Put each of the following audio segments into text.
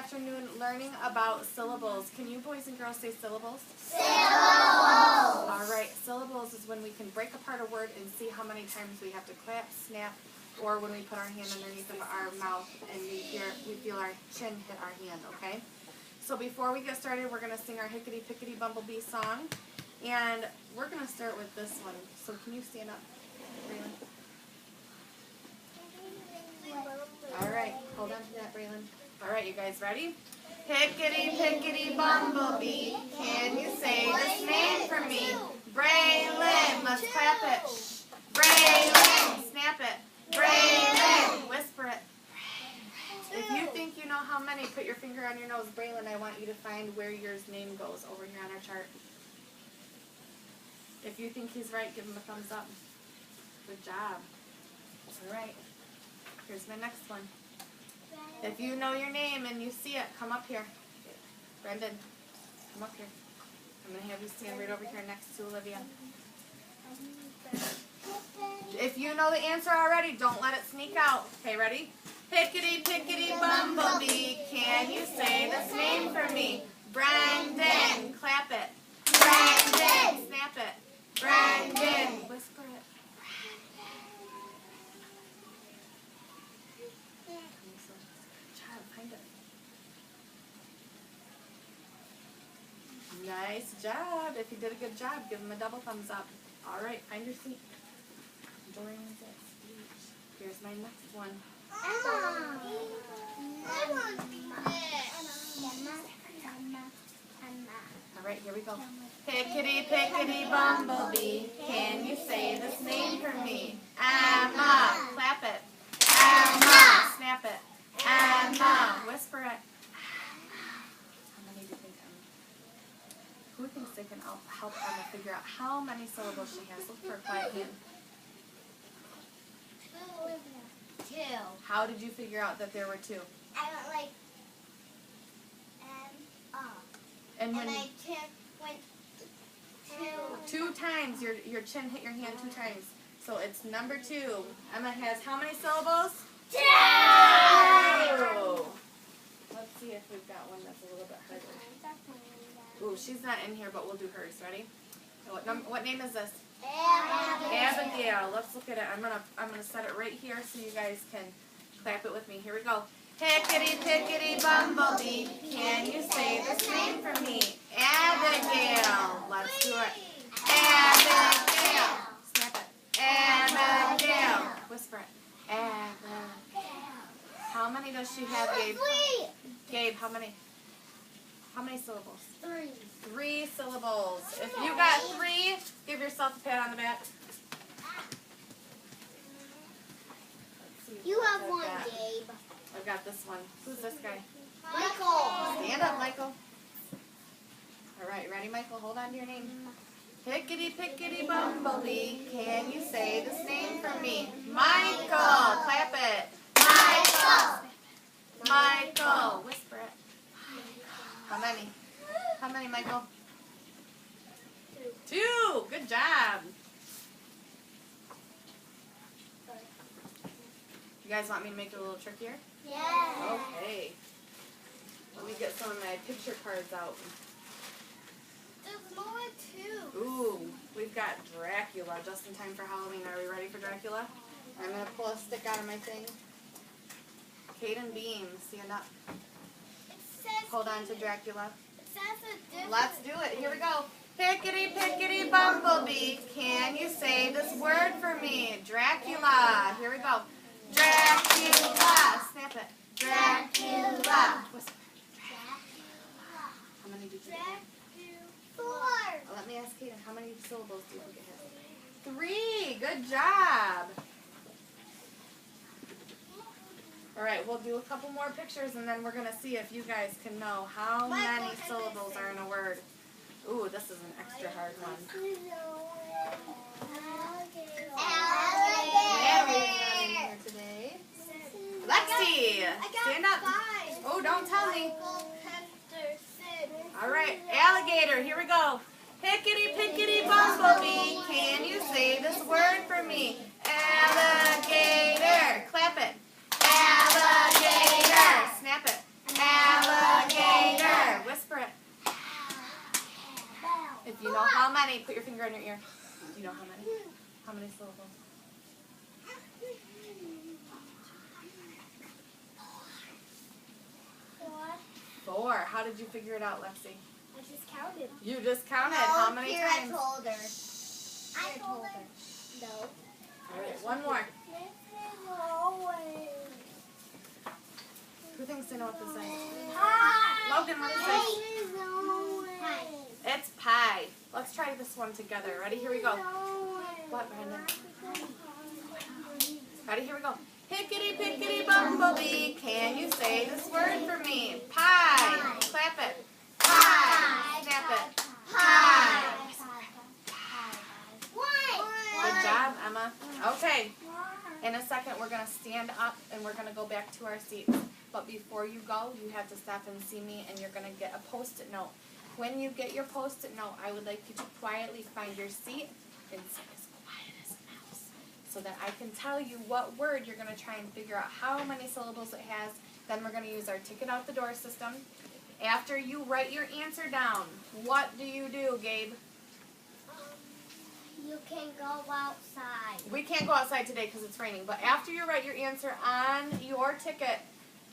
afternoon learning about syllables. Can you boys and girls say syllables? Syllables! All right, syllables is when we can break apart a word and see how many times we have to clap, snap, or when we put our hand underneath of our mouth and we feel our chin hit our hand, okay? So before we get started, we're going to sing our Hickety Pickety Bumblebee song. And we're going to start with this one. So can you stand up, Braylon? All right, hold on to that, Braylon. All right, you guys ready? Hickety Pickety Bumblebee, can you say this name for me? Braylon, let's clap it. Braylon, snap it. Braylon, whisper it. If you think you know how many, put your finger on your nose. Braylon, I want you to find where your name goes over here on our chart. If you think he's right, give him a thumbs up. Good job. All right. Here's my next one. If you know your name and you see it, come up here. Brendan, come up here. I'm going to have you stand right over here next to Olivia. If you know the answer already, don't let it sneak out. Okay, ready? Hickety Pickety Bumblebee, can you say this name for me? Brendan, clap it. Brendan, snap it. Brendan, whisper it. Good job, find it. Nice job. If you did a good job, give him a double thumbs up. All right, find your seat. Dorian's at speech. Here's my next one. All right, here we go. Hickety Pickety Bumblebee, can you say this name for me? Emma, clap it. Emma, snap it. Emma, whisper it. How many do you think Emma? Who thinks they can help Emma figure out how many syllables she has? Look for a quiet hand. 2. How did you figure out that there were 2? I went like And when I went 2. 2 times, your chin hit your hand 2 times. So it's number 2. Emma has how many syllables? 2! 2! Let's see if we've got one that's a little bit harder. Ooh, she's not in here, but we'll do hers. Ready? What name is this? Abigail. Let's look at it. I'm gonna set it right here so you guys can clap it with me. Here we go. Hickety Pickety Bumblebee, can you say this name for me? Abigail. Let's do it. Abigail. Snap it. Abigail. Whisper it. Abigail. How many does she have, Gabe? 3. Gabe, how many? How many syllables? 3. 3 syllables. If you got 3, give yourself a pat on the back. You have one, Gabe. I've got this one. Who's this guy? Michael. Stand up, Michael. All right, ready, Michael? Hold on to your name. Hickety Pickety Bumblebee, can you say this name for me? Michael. Clap it. Michael. Michael. Whisper it. How many? How many, Michael? 2. Good job. You guys want me to make it a little trickier? Yeah. Okay. Let me get some of my picture cards out. There's more 2. Ooh, we've got Dracula just in time for Halloween. Are we ready for Dracula? I'm going to pull a stick out of my thing. Caden Beam, stand up. Hold on to Dracula. It says a different. Let's do it. Here we go. Hickety Pickety Bumblebee, can you say this word for me? Dracula. Here we go. Dracula. Snap it. Dracula. Whisper. Dracula. How many did you get? 4. Let me ask Kaden, how many syllables do you think it has? 3. Good job. All right, we'll do a couple more pictures, and then we're going to see if you guys can know how many syllables are in a word. Ooh, this is an extra hard one. Alligator. Today. Lexi, stand up. 5. Oh, don't tell me. Hector, 6. All right, alligator, here we go. Hickety Pickety Bumblebee, can you say this word for me? Alligator. Clap it. Alligator. Snap it. Alligator. If you know how many, put your finger in your ear. Do you know how many? How many syllables? 4. How did you figure it out, Lexi? I just counted. You just counted. How many times? I told her. I told her. No. All right, one more. Who thinks they know what this is? Logan, what is this? It's pie. Let's try this one together. Ready? Here we go. What, Brandon? Ready? Here we go. Hickety pickety bumblebee, can you say this word for me? Pie. Clap it. Pie. Snap it. Pie. Good job, Emma. Okay. In a second, we're going to stand up and we're going to go back to our seats. But before you go, you have to stop and see me, and you're going to get a Post-it note. When you get your Post-it note, I would like you to quietly find your seat and sit as quiet as a mouse so that I can tell you what word you're going to try and figure out how many syllables it has. Then we're going to use our ticket out the door system. After you write your answer down, what do you do, Gabe? You can go outside. We can't go outside today because it's raining, but after you write your answer on your ticket,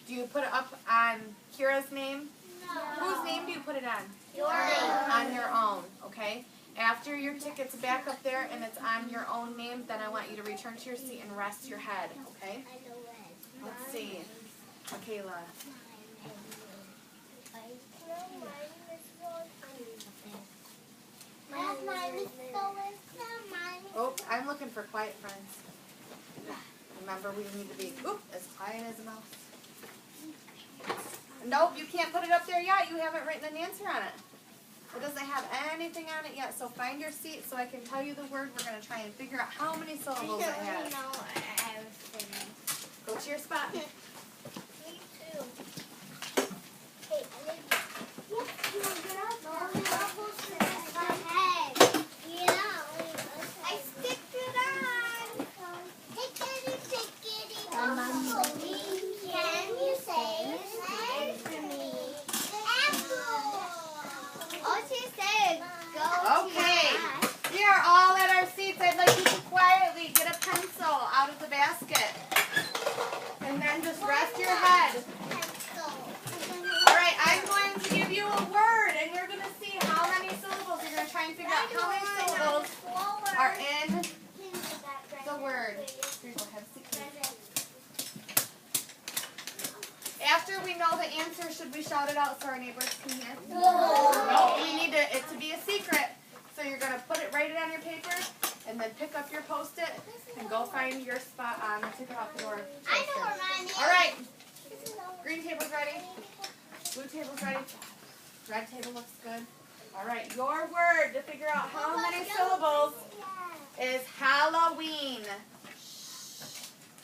do you put it up on Kira's name? No. Whose name do you put it on? Yours. On your own, okay? After your ticket's back up there and it's on your own name, then I want you to return to your seat and rest your head, okay? Let's see. Michaela. Oh, I'm looking for quiet friends. Remember, we need to be as quiet as a mouse. Nope, you can't put it up there yet. You haven't written an answer on it. It doesn't have anything on it yet, so find your seat so I can tell you the word. We're going to try and figure out how many syllables it has. Go to your spot. Me too. Hey, I sticked it on. Hickety pickety bumblebee, can you say his name for me? Apple. Oh, she said go. Okay. We are all at our seats. I'd like you to quietly get a pencil out of the basket. And then just rest your head. All right, I'm going to give you a word, and you're going to see how many syllables. You're going to try and figure out how many syllables are in the word. Here you go, have a seat. After we know the answer, should we shout it out so our neighbors can hear? No, we need it to be a secret. So you're going to write it on your paper, and then pick up your Post-it, and go find your spot on the ticket off the door. I know where mine is. All right. Green table's ready. Blue table's ready. Red table looks good. All right. Your word to figure out how many syllables is Halloween.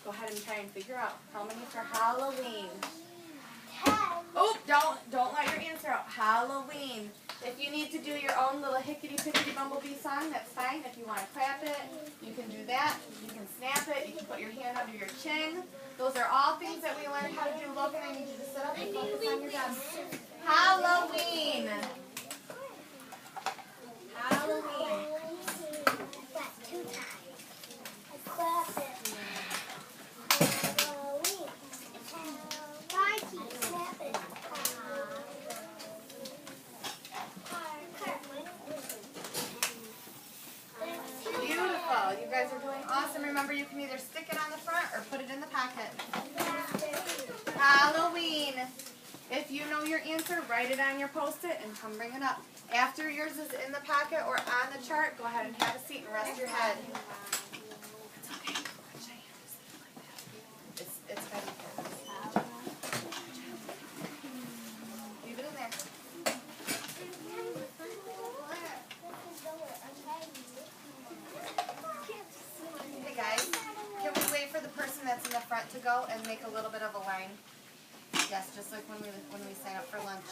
Go ahead and try and figure out how many for Halloween. Oh, don't let your answer out. Halloween. If you need to do your own little hickety-pickety bumblebee song, that's fine. If you want to clap it, you can do that. You can snap it. You can put your hand under your chin. Those are all things that we learned how to do. Logan, I need you to sit up and focus on your desk. Halloween. Halloween. Beautiful. You guys are doing awesome. Remember, you can either stick it on the front or put it in the pocket. Halloween. If you know your answer, write it on your Post-it and come bring it up. After yours is in the pocket or on the chart, go ahead and have a seat and rest your head. It's okay. It's ready. Leave it in there. Hey guys, can we wait for the person that's in the front to go and make a little bit of a line? Yes, just like when we sign up for lunch.